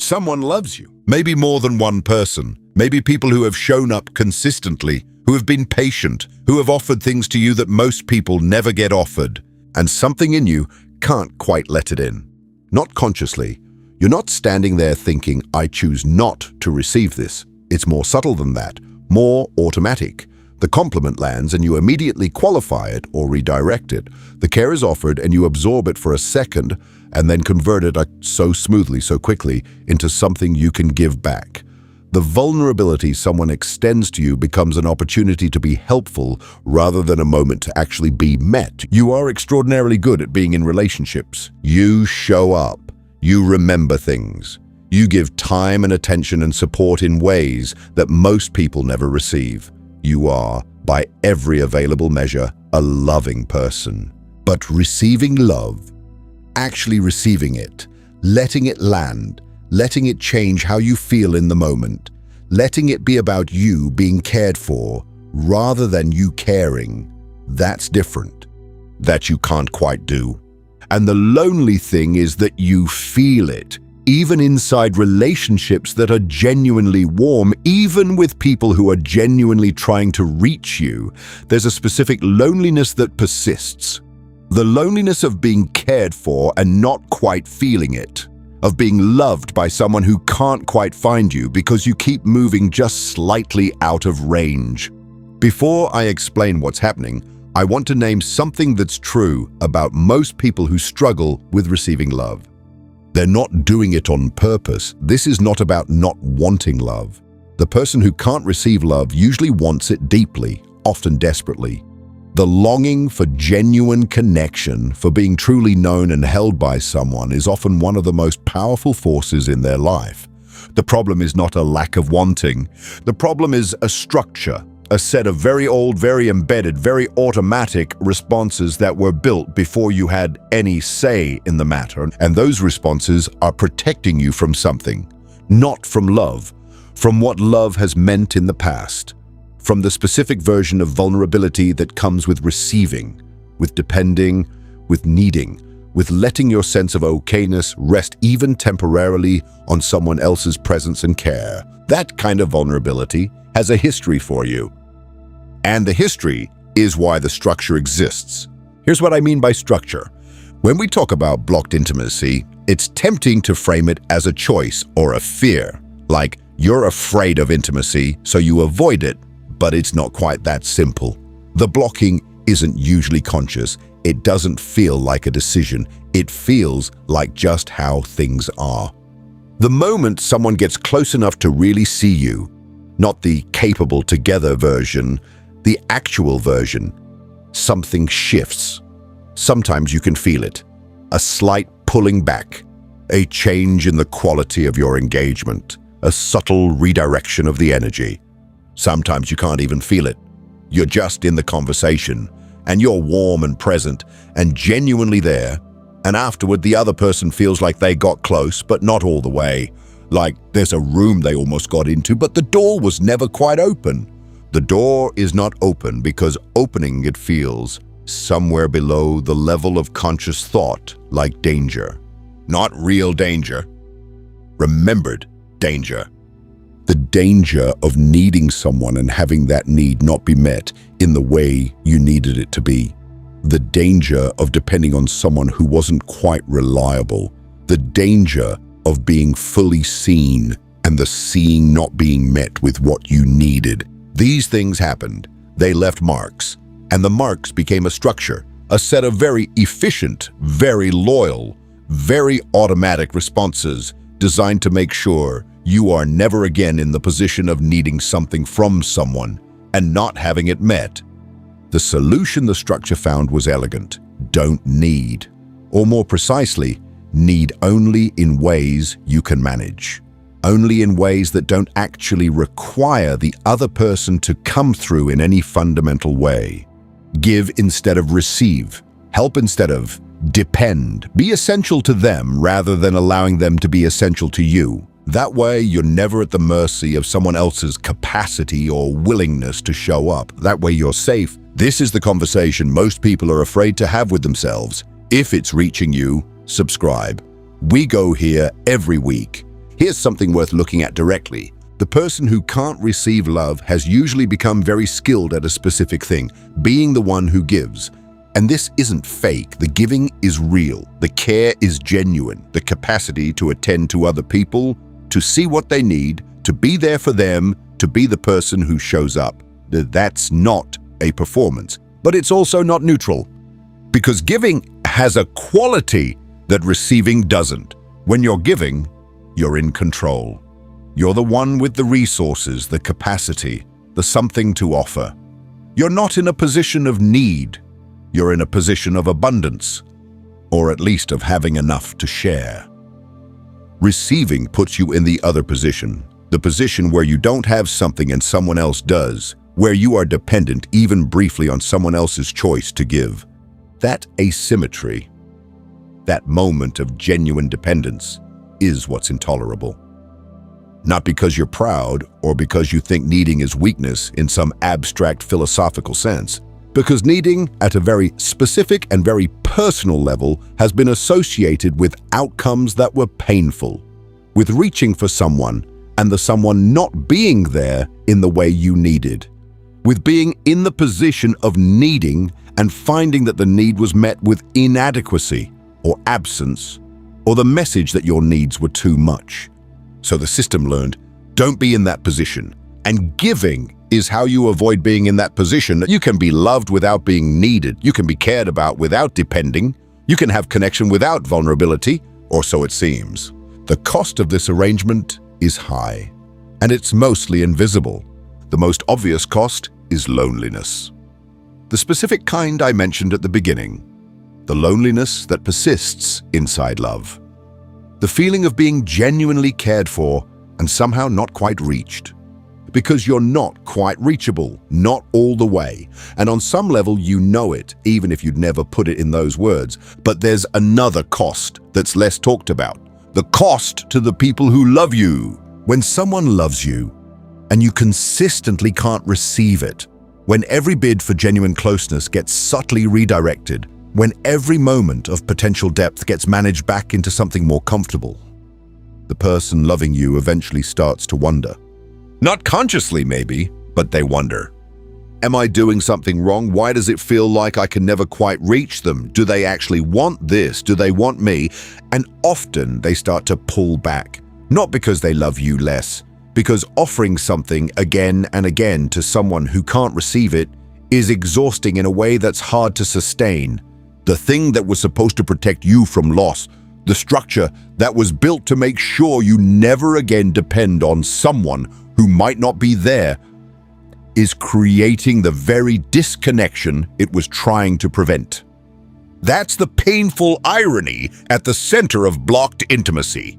Someone loves you. Maybe more than one person. Maybe people who have shown up consistently, who have been patient, who have offered things to you that most people never get offered. And something in you can't quite let it in. Not consciously. You're not standing there thinking, I choose not to receive this. It's more subtle than that, more automatic. The compliment lands and you immediately qualify it or redirect it. The care is offered and you absorb it for a second and then convert it so smoothly, so quickly into something you can give back. The vulnerability someone extends to you becomes an opportunity to be helpful rather than a moment to actually be met. You are extraordinarily good at being in relationships. You show up. You remember things. You give time and attention and support in ways that most people never receive. You are, by every available measure, a loving person. But receiving love, actually receiving it, letting it land, letting it change how you feel in the moment, letting it be about you being cared for rather than you caring, that's different. That you can't quite do. And the lonely thing is that you feel it, even inside relationships that are genuinely warm, even with people who are genuinely trying to reach you. There's a specific loneliness that persists. The loneliness of being cared for and not quite feeling it. Of being loved by someone who can't quite find you because you keep moving just slightly out of range. Before I explain what's happening, I want to name something that's true about most people who struggle with receiving love. They're not doing it on purpose. This is not about not wanting love. The person who can't receive love usually wants it deeply, often desperately. The longing for genuine connection, for being truly known and held by someone, is often one of the most powerful forces in their life. The problem is not a lack of wanting. The problem is a structure, a set of very old, very embedded, very automatic responses that were built before you had any say in the matter. And those responses are protecting you from something, not from love, from what love has meant in the past. From the specific version of vulnerability that comes with receiving, with depending, with needing, with letting your sense of okayness rest even temporarily on someone else's presence and care. That kind of vulnerability has a history for you. And the history is why the structure exists. Here's what I mean by structure. When we talk about blocked intimacy, it's tempting to frame it as a choice or a fear. Like, you're afraid of intimacy, so you avoid it. But it's not quite that simple. The blocking isn't usually conscious. It doesn't feel like a decision. It feels like just how things are. The moment someone gets close enough to really see you, not the capable together version, the actual version, something shifts. Sometimes you can feel it. A slight pulling back, a change in the quality of your engagement, a subtle redirection of the energy. Sometimes you can't even feel it. You're just in the conversation, and you're warm and present and genuinely there, and afterward the other person feels like they got close, but not all the way. Like there's a room they almost got into, but the door was never quite open. The door is not open because opening it feels somewhere below the level of conscious thought, like danger. Not real danger, remembered danger. The danger of needing someone and having that need not be met in the way you needed it to be. The danger of depending on someone who wasn't quite reliable. The danger of being fully seen and the seeing not being met with what you needed. These things happened. They left marks, and the marks became a structure, a set of very efficient, very loyal, very automatic responses designed to make sure you are never again in the position of needing something from someone and not having it met. The solution the structure found was elegant. Don't need. Or more precisely, need only in ways you can manage. Only in ways that don't actually require the other person to come through in any fundamental way. Give instead of receive. Help instead of depend. Be essential to them rather than allowing them to be essential to you. That way, you're never at the mercy of someone else's capacity or willingness to show up. That way, you're safe. This is the conversation most people are afraid to have with themselves. If it's reaching you, subscribe. We go here every week. Here's something worth looking at directly. The person who can't receive love has usually become very skilled at a specific thing, being the one who gives. And this isn't fake. The giving is real. The care is genuine. The capacity to attend to other people, to see what they need, to be there for them, to be the person who shows up. That's not a performance. But it's also not neutral. Because giving has a quality that receiving doesn't. When you're giving, you're in control. You're the one with the resources, the capacity, the something to offer. You're not in a position of need. You're in a position of abundance, or at least of having enough to share. Receiving puts you in the other position, the position where you don't have something and someone else does, where you are dependent even briefly on someone else's choice to give. That asymmetry, that moment of genuine dependence, is what's intolerable. Not because you're proud or because you think needing is weakness in some abstract philosophical sense, because needing at a very specific and very personal level has been associated with outcomes that were painful, with reaching for someone and the someone not being there in the way you needed, with being in the position of needing and finding that the need was met with inadequacy or absence, or the message that your needs were too much. So the system learned, don't be in that position. And giving is how you avoid being in that position. You can be loved without being needed. You can be cared about without depending. You can have connection without vulnerability, or so it seems. The cost of this arrangement is high, and it's mostly invisible. The most obvious cost is loneliness. The specific kind I mentioned at the beginning. The loneliness that persists inside love. The feeling of being genuinely cared for and somehow not quite reached. Because you're not quite reachable, not all the way. And on some level you know it, even if you'd never put it in those words. But there's another cost that's less talked about. The cost to the people who love you. When someone loves you and you consistently can't receive it, when every bid for genuine closeness gets subtly redirected, when every moment of potential depth gets managed back into something more comfortable, the person loving you eventually starts to wonder. Not consciously maybe, but they wonder. Am I doing something wrong? Why does it feel like I can never quite reach them? Do they actually want this? Do they want me? And often they start to pull back, not because they love you less, because offering something again and again to someone who can't receive it is exhausting in a way that's hard to sustain. The thing that was supposed to protect you from loss, the structure that was built to make sure you never again depend on someone who might not be there, is creating the very disconnection it was trying to prevent. That's the painful irony at the center of blocked intimacy.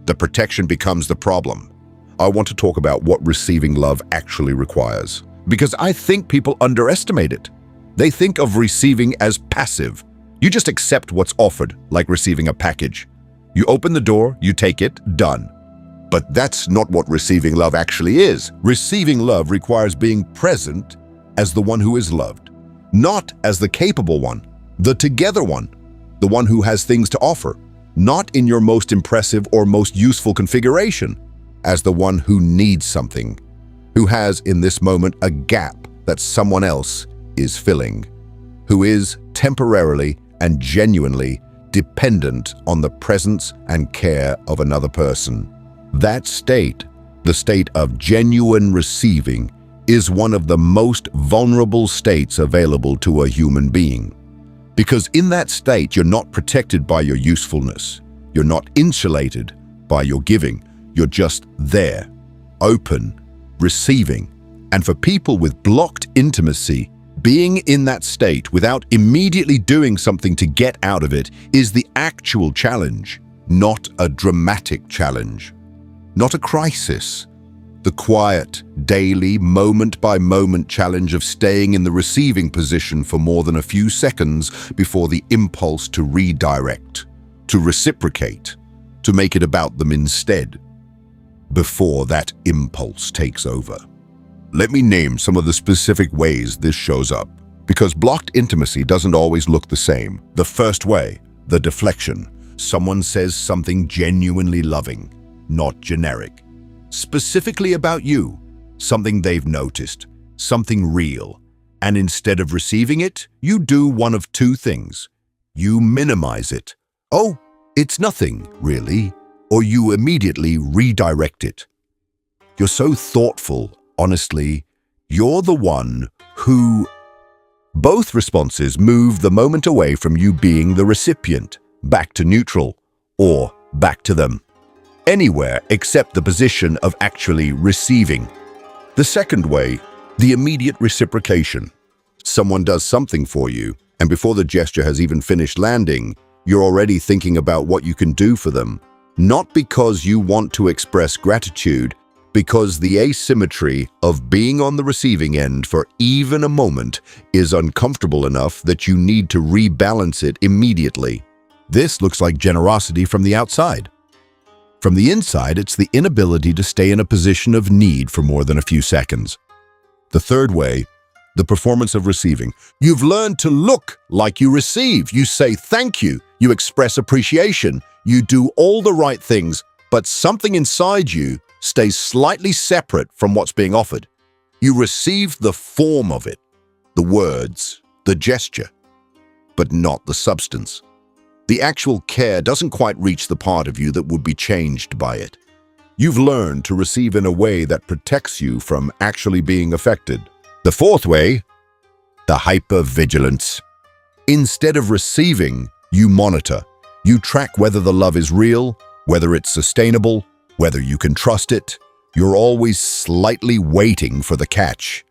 The protection becomes the problem. I want to talk about what receiving love actually requires, because I think people underestimate it. They think of receiving as passive. You just accept what's offered, like receiving a package. You open the door, you take it, done. But that's not what receiving love actually is. Receiving love requires being present as the one who is loved, not as the capable one, the together one, the one who has things to offer, not in your most impressive or most useful configuration, as the one who needs something, who has in this moment a gap that someone else is filling, who is temporarily and genuinely dependent on the presence and care of another person. That state, the state of genuine receiving, is one of the most vulnerable states available to a human being. Because in that state, you're not protected by your usefulness. You're not insulated by your giving. You're just there, open, receiving. And for people with blocked intimacy, being in that state without immediately doing something to get out of it is the actual challenge, not a dramatic challenge, not a crisis. The quiet, daily, moment-by-moment challenge of staying in the receiving position for more than a few seconds before the impulse to redirect, to reciprocate, to make it about them instead, before that impulse takes over. Let me name some of the specific ways this shows up, because blocked intimacy doesn't always look the same. The first way, the deflection. Someone says something genuinely loving. not generic. Specifically about you, something they've noticed, something real. And instead of receiving it, you do one of two things. You minimize it. Oh, it's nothing, really. Or you immediately redirect it. You're so thoughtful, honestly. You're the one who... Both responses move the moment away from you being the recipient, back to neutral, or back to them. Anywhere except the position of actually receiving. The second way, the immediate reciprocation. Someone does something for you, and before the gesture has even finished landing, you're already thinking about what you can do for them. Not because you want to express gratitude, because the asymmetry of being on the receiving end for even a moment is uncomfortable enough that you need to rebalance it immediately. This looks like generosity from the outside. From the inside, it's the inability to stay in a position of need for more than a few seconds. The third way, the performance of receiving. You've learned to look like you receive. You say thank you. You express appreciation. You do all the right things, but something inside you stays slightly separate from what's being offered. You receive the form of it, the words, the gesture, but not the substance. The actual care doesn't quite reach the part of you that would be changed by it. You've learned to receive in a way that protects you from actually being affected. The fourth way, the hypervigilance. Instead of receiving, you monitor. You track whether the love is real, whether it's sustainable, whether you can trust it. You're always slightly waiting for the catch.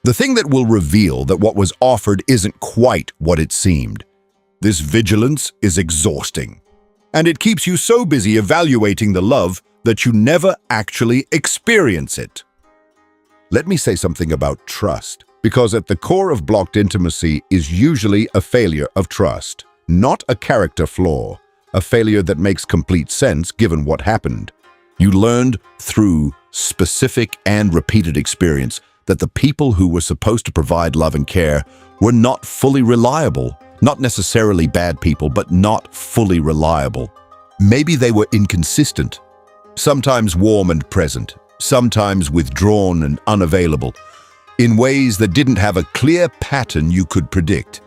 The thing that will reveal that what was offered isn't quite what it seemed. This vigilance is exhausting, and it keeps you so busy evaluating the love that you never actually experience it. Let me say something about trust, because at the core of blocked intimacy is usually a failure of trust, not a character flaw, a failure that makes complete sense given what happened. You learned through specific and repeated experience that the people who were supposed to provide love and care were not fully reliable. Not necessarily bad people, but not fully reliable. Maybe they were inconsistent, sometimes warm and present, sometimes withdrawn and unavailable, in ways that didn't have a clear pattern you could predict.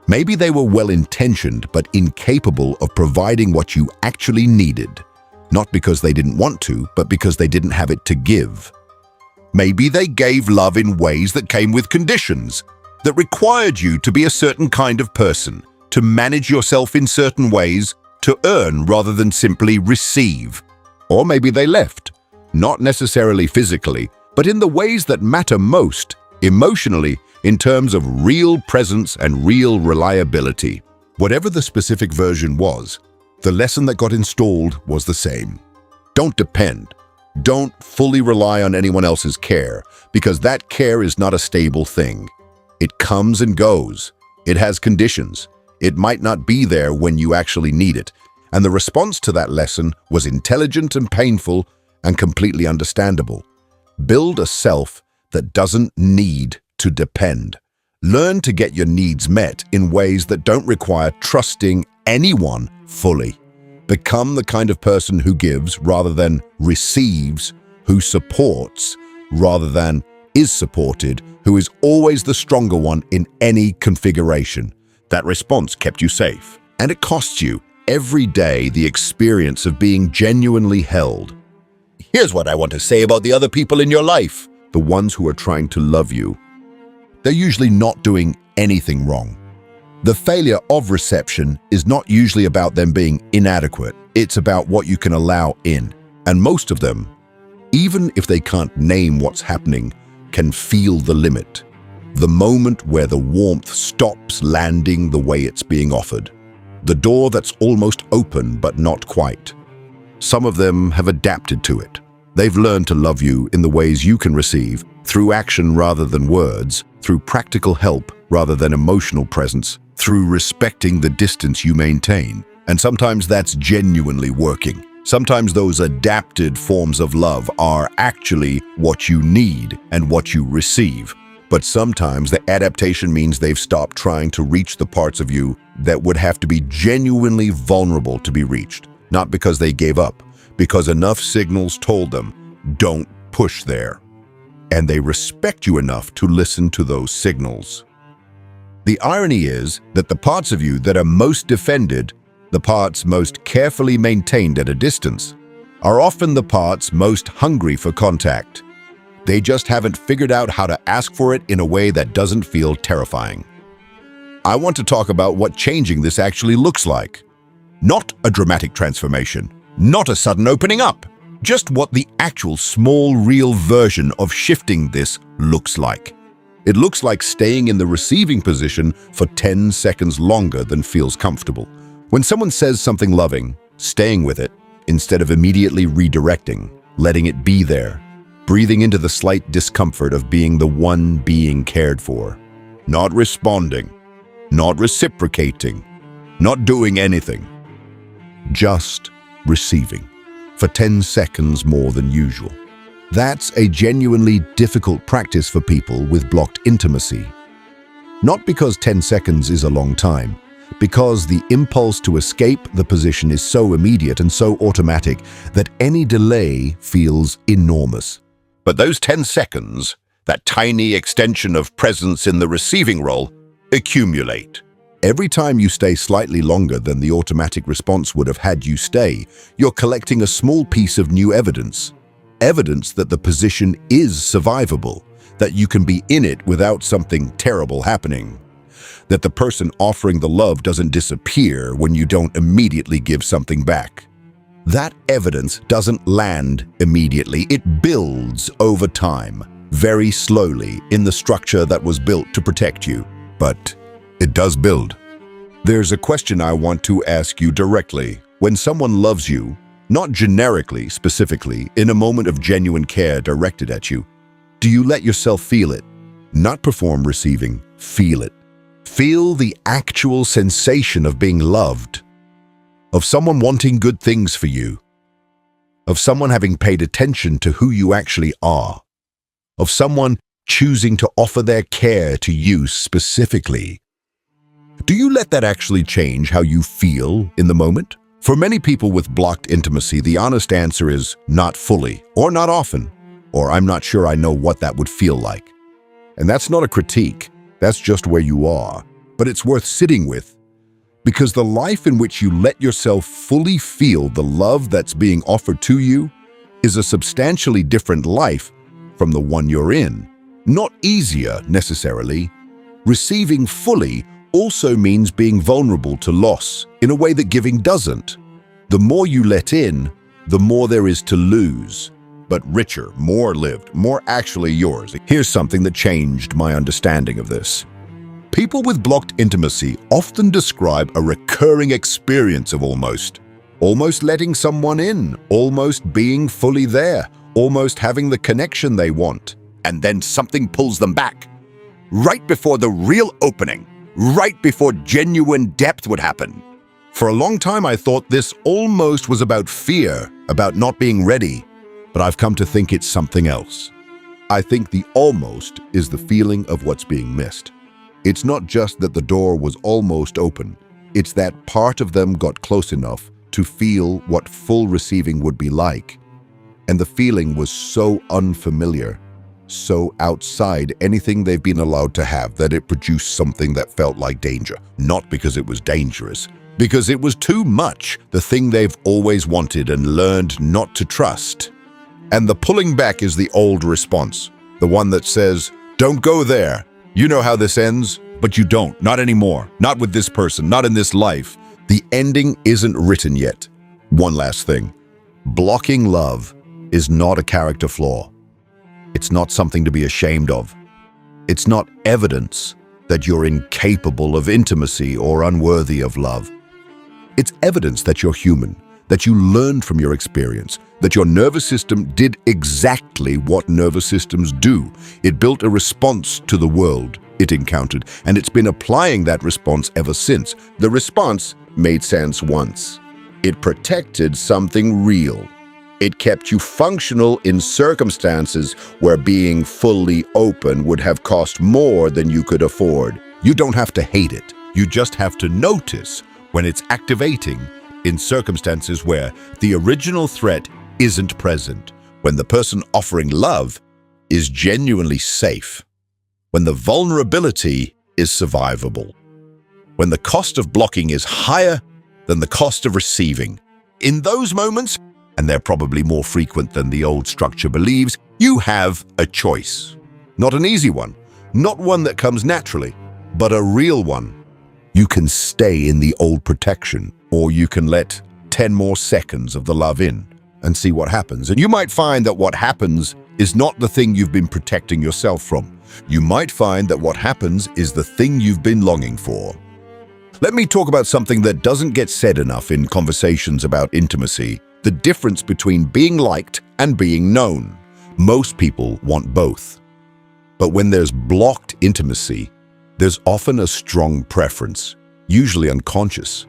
Maybe they were well-intentioned, but incapable of providing what you actually needed, not because they didn't want to, but because they didn't have it to give. Maybe they gave love in ways that came with conditions, that required you to be a certain kind of person, to manage yourself in certain ways, to earn rather than simply receive. Or maybe they left, not necessarily physically, but in the ways that matter most, emotionally, in terms of real presence and real reliability. Whatever the specific version was, the lesson that got installed was the same. Don't depend. Don't fully rely on anyone else's care, because that care is not a stable thing. It comes and goes. It has conditions. It might not be there when you actually need it. And the response to that lesson was intelligent and painful and completely understandable. Build a self that doesn't need to depend. Learn to get your needs met in ways that don't require trusting anyone fully. Become the kind of person who gives rather than receives, who supports rather than is supported, who is always the stronger one in any configuration. That response kept you safe, and it costs you every day the experience of being genuinely held. Here's what I want to say about the other people in your life, the ones who are trying to love you. They're usually not doing anything wrong. The failure of reception is not usually about them being inadequate. It's about what you can allow in. And most of them, even if they can't name what's happening, can feel the limit. The moment where the warmth stops landing the way it's being offered. The door that's almost open but not quite. Some of them have adapted to it. They've learned to love you in the ways you can receive, through action rather than words, through practical help rather than emotional presence, through respecting the distance you maintain. And sometimes that's genuinely working. Sometimes those adapted forms of love are actually what you need and what you receive. But sometimes the adaptation means they've stopped trying to reach the parts of you that would have to be genuinely vulnerable to be reached. Not because they gave up, because enough signals told them, don't push there. And they respect you enough to listen to those signals. The irony is that the parts of you that are most defended, the parts most carefully maintained at a distance, are often the parts most hungry for contact. They just haven't figured out how to ask for it in a way that doesn't feel terrifying. I want to talk about what changing this actually looks like. Not a dramatic transformation, not a sudden opening up, just what the actual small, real version of shifting this looks like. It looks like staying in the receiving position for 10 seconds longer than feels comfortable. When someone says something loving, staying with it, instead of immediately redirecting, letting it be there, breathing into the slight discomfort of being the one being cared for. Not responding, not reciprocating, not doing anything. Just receiving for 10 seconds more than usual. That's a genuinely difficult practice for people with blocked intimacy. Not because 10 seconds is a long time, because the impulse to escape the position is so immediate and so automatic that any delay feels enormous. But those 10 seconds, that tiny extension of presence in the receiving role, accumulate. Every time you stay slightly longer than the automatic response would have had you stay, you're collecting a small piece of new evidence. Evidence that the position is survivable, that you can be in it without something terrible happening, that the person offering the love doesn't disappear when you don't immediately give something back. That evidence doesn't land immediately. It builds over time, very slowly, in the structure that was built to protect you. But it does build. There's a question I want to ask you directly. When someone loves you, not generically, specifically, in a moment of genuine care directed at you, do you let yourself feel it? Not perform receiving, feel it. Feel the actual sensation of being loved, of someone wanting good things for you, of someone having paid attention to who you actually are, of someone choosing to offer their care to you specifically. Do you let that actually change how you feel in the moment? For many people with blocked intimacy, the honest answer is not fully, or not often, or I'm not sure I know what that would feel like. And that's not a critique, that's just where you are. But it's worth sitting with, because the life in which you let yourself fully feel the love that's being offered to you is a substantially different life from the one you're in. Not easier, necessarily. Receiving fully also means being vulnerable to loss in a way that giving doesn't. The more you let in, the more there is to lose. But richer, more lived, more actually yours. Here's something that changed my understanding of this. People with blocked intimacy often describe a recurring experience of almost letting someone in, almost being fully there, almost having the connection they want, and then something pulls them back. Right before the real opening, right before genuine depth would happen. For a long time I thought this almost was about fear, about not being ready, but I've come to think it's something else. I think the almost is the feeling of what's being missed. It's not just that the door was almost open, it's that part of them got close enough to feel what full receiving would be like. And the feeling was so unfamiliar, so outside anything they've been allowed to have, that it produced something that felt like danger. Not because it was dangerous, because it was too much, the thing they've always wanted and learned not to trust. And the pulling back is the old response, the one that says, don't go there. You know how this ends, but you don't, not anymore, not with this person, not in this life. The ending isn't written yet. One last thing, blocking love is not a character flaw. It's not something to be ashamed of. It's not evidence that you're incapable of intimacy or unworthy of love. It's evidence that you're human, that you learned from your experience, that your nervous system did exactly what nervous systems do. It built a response to the world it encountered, and it's been applying that response ever since. The response made sense once. It protected something real. It kept you functional in circumstances where being fully open would have cost more than you could afford. You don't have to hate it. You just have to notice when it's activating in circumstances where the original threat isn't present, when the person offering love is genuinely safe, when the vulnerability is survivable, when the cost of blocking is higher than the cost of receiving. In those moments, and they're probably more frequent than the old structure believes, you have a choice. Not an easy one, not one that comes naturally, but a real one. You can stay in the old protection, or you can let 10 more seconds of the love in and see what happens. And you might find that what happens is not the thing you've been protecting yourself from. You might find that what happens is the thing you've been longing for. Let me talk about something that doesn't get said enough in conversations about intimacy: the difference between being liked and being known. Most people want both. But when there's blocked intimacy, there's often a strong preference, usually unconscious,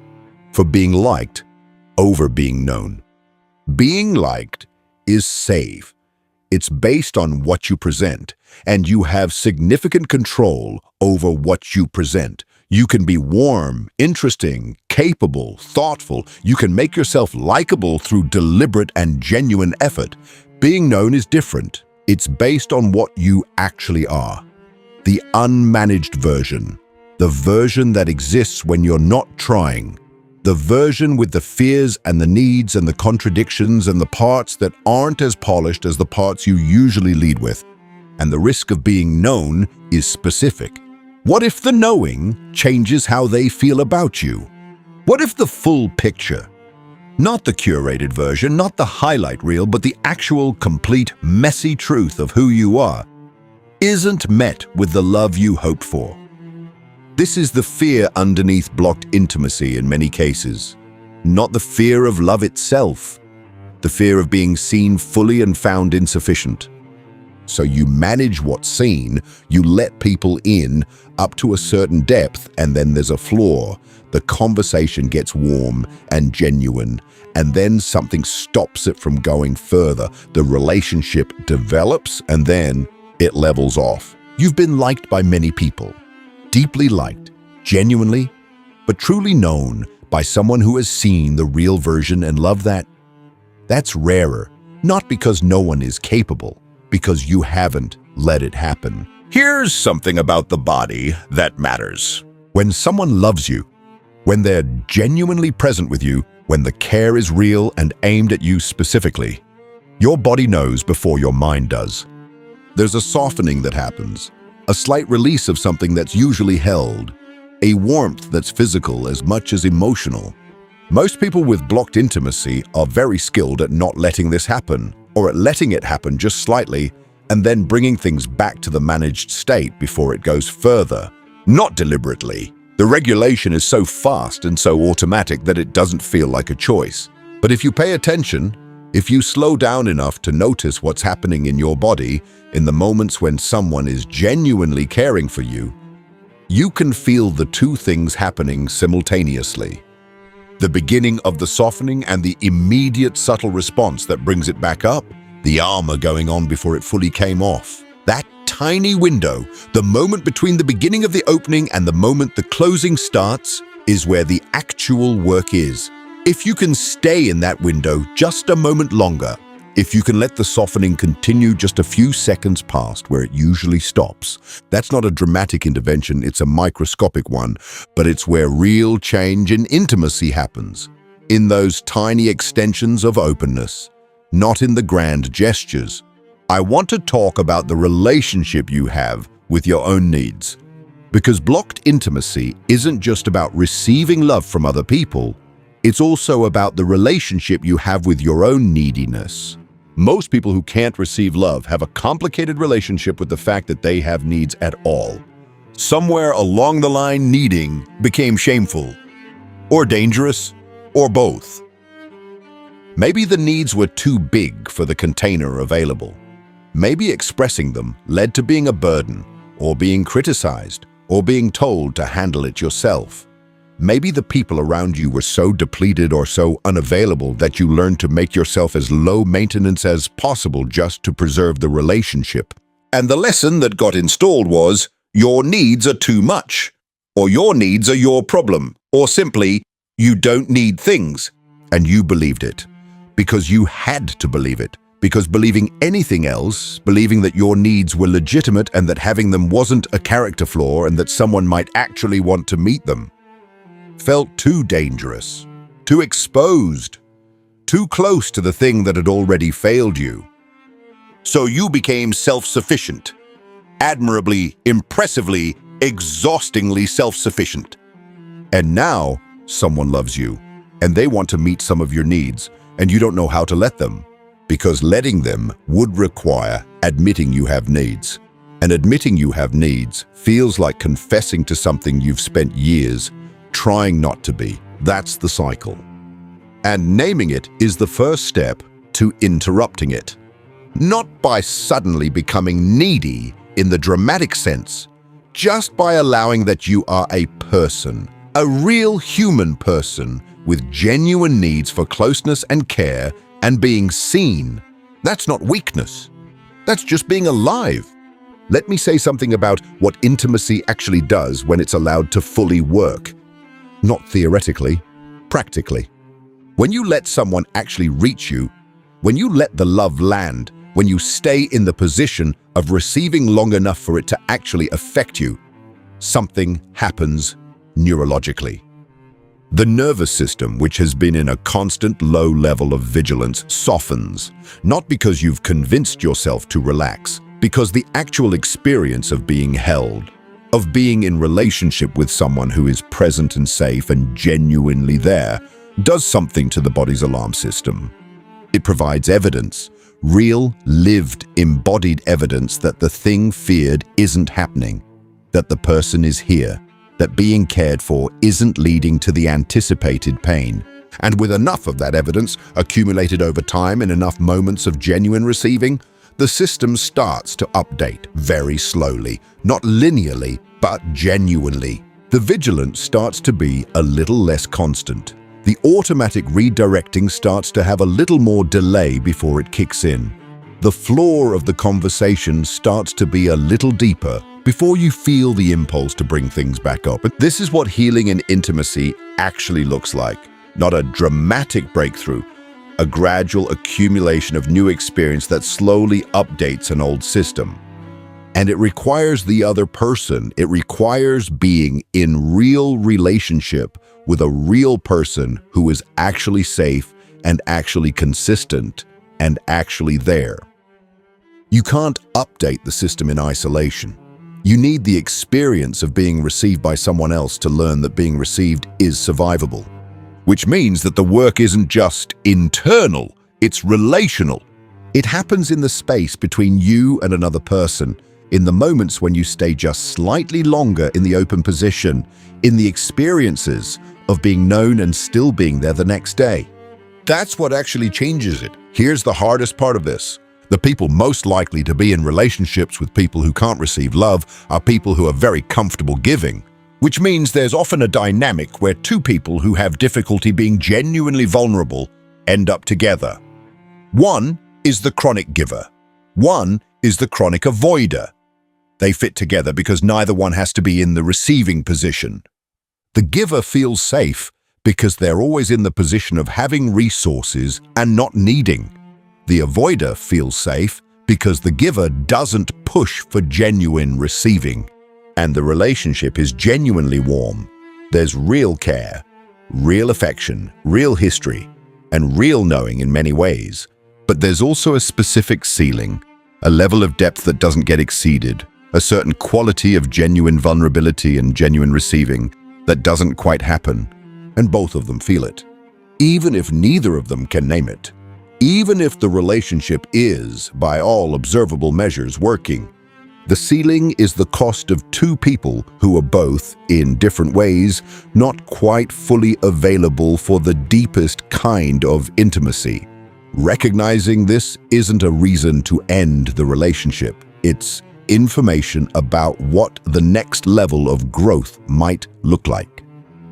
for being liked over being known. Being liked is safe. It's based on what you present, and you have significant control over what you present. You can be warm, interesting, capable, thoughtful. You can make yourself likable through deliberate and genuine effort. Being known is different. It's based on what you actually are. The unmanaged version, the version that exists when you're not trying, the version with the fears and the needs and the contradictions and the parts that aren't as polished as the parts you usually lead with. And the risk of being known is specific. What if the knowing changes how they feel about you? What if the full picture, not the curated version, not the highlight reel, but the actual, complete, messy truth of who you are, isn't met with the love you hoped for? This is the fear underneath blocked intimacy in many cases. Not the fear of love itself, the fear of being seen fully and found insufficient. So you manage what's seen, you let people in up to a certain depth, and then there's a flaw. The conversation gets warm and genuine, and then something stops it from going further. The relationship develops, and then it levels off. You've been liked by many people, deeply liked, genuinely, but truly known by someone who has seen the real version and loved that. That's rarer, not because no one is capable, because you haven't let it happen. Here's something about the body that matters. When someone loves you, when they're genuinely present with you, when the care is real and aimed at you specifically, your body knows before your mind does. There's a softening that happens, a slight release of something that's usually held, a warmth that's physical as much as emotional. Most people with blocked intimacy are very skilled at not letting this happen, or at letting it happen just slightly and then bringing things back to the managed state before it goes further. Not deliberately. The regulation is so fast and so automatic that it doesn't feel like a choice. But if you pay attention, if you slow down enough to notice what's happening in your body in the moments when someone is genuinely caring for you, you can feel the two things happening simultaneously. The beginning of the softening and the immediate subtle response that brings it back up, the armor going on before it fully came off. That tiny window, the moment between the beginning of the opening and the moment the closing starts, is where the actual work is. If you can stay in that window just a moment longer, if you can let the softening continue just a few seconds past where it usually stops, that's not a dramatic intervention, it's a microscopic one, but it's where real change in intimacy happens, in those tiny extensions of openness, not in the grand gestures. I want to talk about the relationship you have with your own needs, because blocked intimacy isn't just about receiving love from other people, it's also about the relationship you have with your own neediness. Most people who can't receive love have a complicated relationship with the fact that they have needs at all. Somewhere along the line, needing became shameful, or dangerous, or both. Maybe the needs were too big for the container available. Maybe expressing them led to being a burden, or being criticized, or being told to handle it yourself. Maybe the people around you were so depleted or so unavailable that you learned to make yourself as low maintenance as possible just to preserve the relationship. And the lesson that got installed was, your needs are too much, or your needs are your problem, or simply, you don't need things. and you believed it. Because you had to believe it. Because believing anything else, believing that your needs were legitimate and that having them wasn't a character flaw and that someone might actually want to meet them, felt too dangerous, too exposed, too close to the thing that had already failed you. So you became self-sufficient, admirably, impressively, exhaustingly self-sufficient. And now someone loves you, and they want to meet some of your needs, and you don't know how to let them. Because letting them would require admitting you have needs. And admitting you have needs feels like confessing to something you've spent years trying not to be. That's the cycle. And naming it is the first step to interrupting it. Not by suddenly becoming needy in the dramatic sense, just by allowing that you are a person, a real human person with genuine needs for closeness and care and being seen. That's not weakness. That's just being alive. Let me say something about what intimacy actually does when it's allowed to fully work. Not theoretically, practically. When you let someone actually reach you, when you let the love land, when you stay in the position of receiving long enough for it to actually affect you, something happens neurologically. The nervous system, which has been in a constant low level of vigilance, softens, not because you've convinced yourself to relax, because the actual experience of being held, of being in relationship with someone who is present and safe and genuinely there, does something to the body's alarm system. It provides evidence, real, lived, embodied evidence that the thing feared isn't happening, that the person is here, that being cared for isn't leading to the anticipated pain. And with enough of that evidence accumulated over time in enough moments of genuine receiving, the system starts to update very slowly, not linearly, but genuinely. The vigilance starts to be a little less constant. The automatic redirecting starts to have a little more delay before it kicks in. The floor of the conversation starts to be a little deeper before you feel the impulse to bring things back up. But this is what healing and intimacy actually looks like. Not a dramatic breakthrough, a gradual accumulation of new experience that slowly updates an old system. And it requires the other person. It requires being in real relationship with a real person who is actually safe and actually consistent and actually there. You can't update the system in isolation. You need the experience of being received by someone else to learn that being received is survivable. Which means that the work isn't just internal, it's relational. It happens in the space between you and another person, in the moments when you stay just slightly longer in the open position, in the experiences of being known and still being there the next day. That's what actually changes it. Here's the hardest part of this. The people most likely to be in relationships with people who can't receive love are people who are very comfortable giving, which means there's often a dynamic where two people who have difficulty being genuinely vulnerable end up together. One is the chronic giver. One is the chronic avoider. They fit together because neither one has to be in the receiving position. The giver feels safe because they're always in the position of having resources and not needing. The avoider feels safe because the giver doesn't push for genuine receiving. And the relationship is genuinely warm. There's real care, real affection, real history, and real knowing in many ways. But there's also a specific ceiling, a level of depth that doesn't get exceeded, a certain quality of genuine vulnerability and genuine receiving that doesn't quite happen, and both of them feel it. Even if neither of them can name it. Even if the relationship is, by all observable measures, working. The ceiling is the cost of two people who are both, in different ways, not quite fully available for the deepest kind of intimacy. Recognizing this isn't a reason to end the relationship. It's information about what the next level of growth might look like.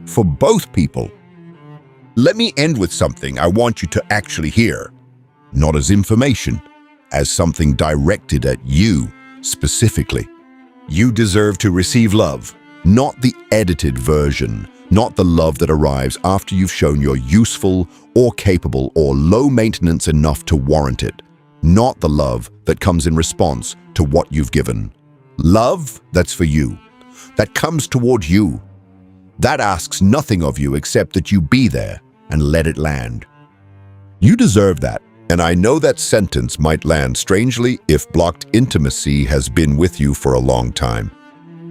For both people. Let me end with something I want you to actually hear. Not as information, as something directed at you specifically. You deserve to receive love, not the edited version, Not the love that arrives after you've shown you're useful or capable or low maintenance enough to warrant it. Not the love that comes in response to what you've given. Love that's for you, that comes toward you, that asks nothing of you except that you be there and let it land. You deserve that, and I know that sentence might land strangely if blocked intimacy has been with you for a long time.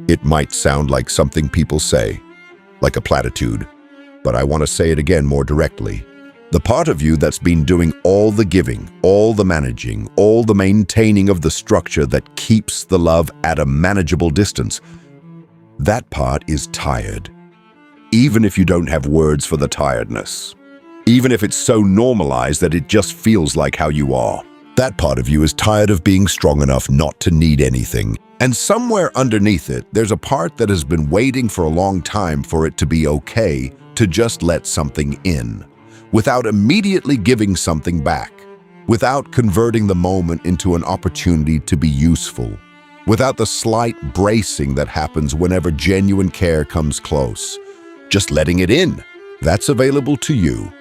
It might sound like something people say, like a platitude, but I want to say it again more directly. The part of you that's been doing all the giving, all the managing, all the maintaining of the structure that keeps the love at a manageable distance, that part is tired. Even if you don't have words for the tiredness. Even if it's so normalized that it just feels like how you are. That part of you is tired of being strong enough not to need anything. And somewhere underneath it, there's a part that has been waiting for a long time for it to be okay to just let something in, without immediately giving something back, without converting the moment into an opportunity to be useful, without the slight bracing that happens whenever genuine care comes close. Just letting it in. That's available to you.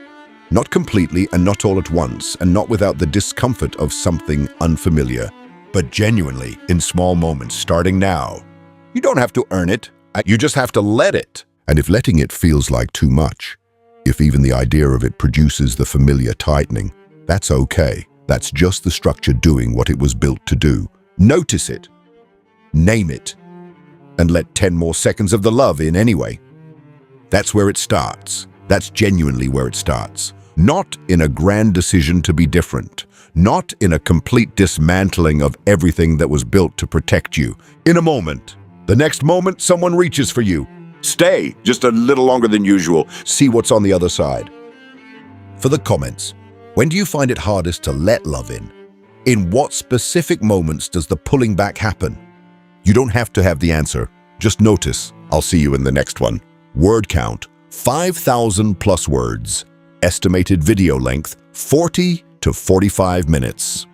Not completely and not all at once, and not without the discomfort of something unfamiliar, but genuinely in small moments starting now. You don't have to earn it. You just have to let it. And if letting it feels like too much, if even the idea of it produces the familiar tightening, that's okay. That's just the structure doing what it was built to do. Notice it. Name it. And let 10 more seconds of the love in anyway. That's where it starts. That's genuinely where it starts. Not in a grand decision to be different. Not in a complete dismantling of everything that was built to protect you. In a moment. The next moment, someone reaches for you. Stay just a little longer than usual. See what's on the other side. For the comments, when do you find it hardest to let love in? In what specific moments does the pulling back happen? You don't have to have the answer. Just notice. I'll see you in the next one. Word count, 5,000 plus words. Estimated video length, 40 to 45 minutes.